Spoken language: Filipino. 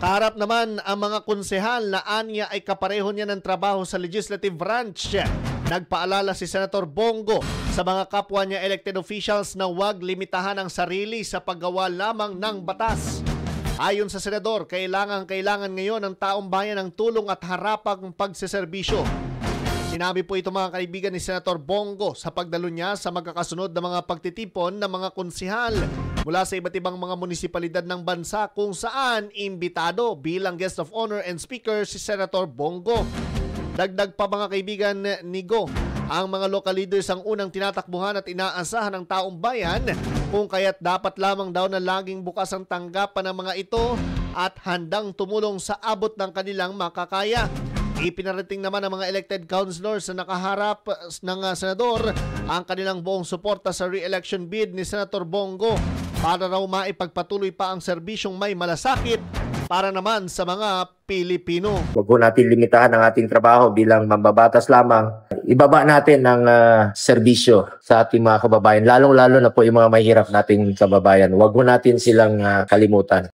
Kaharap naman ang mga konsehal na anya ay kapareho niya ng trabaho sa legislative branch. Nagpaalala si Senator Bongo sa mga kapwa niya elected officials na huwag limitahan ang sarili sa paggawa lamang ng batas. Ayon sa senador, kailangan ngayon ng taong bayan ng tulong at harapang pagseserbisyo. Sinabi po ito mga kaibigan ni Senator Bongo sa pagdalo niya sa magkakasunod na mga pagtitipon ng mga konsehal mula sa iba't ibang mga munisipalidad ng bansa kung saan imbitado bilang guest of honor and speaker si Senator Bongo. Dagdag pa mga kaibigan ni Go, ang mga local leaders ang unang tinatakbuhan at inaasahan ng taong bayan kung kaya't dapat lamang daw na laging bukas ang tanggapan ng mga ito at handang tumulong sa abot ng kanilang makakaya. Ipinarating naman ng mga elected councilors na nakaharap ng senador ang kanilang buong suporta sa re-election bid ni Senator Bongo para raw maipagpatuloy pa ang serbisyong may malasakit para naman sa mga Pilipino. Huwag po natin limitahan ang ating trabaho bilang mambabatas lamang. Ibaba natin ang serbisyo sa ating mga kababayan, lalong-lalo na po yung mga mahirap nating kababayan. Huwag po natin silang kalimutan.